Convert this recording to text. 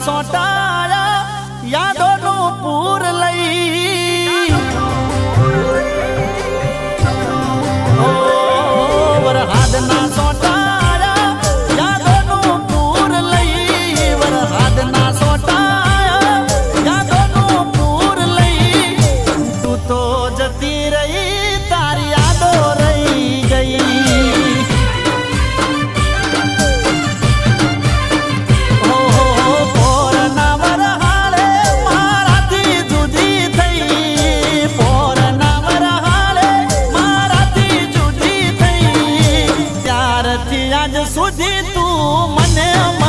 સોટાયા યાદોનું પૂર લઈ વરહાદના સોટાયા યાદોનું પૂર લઈ વરહાદના સોટાયા યાદોનું પૂર લઈ તું તો જતી રહી તારી યાદો રહી ગઈ સુધી તું મને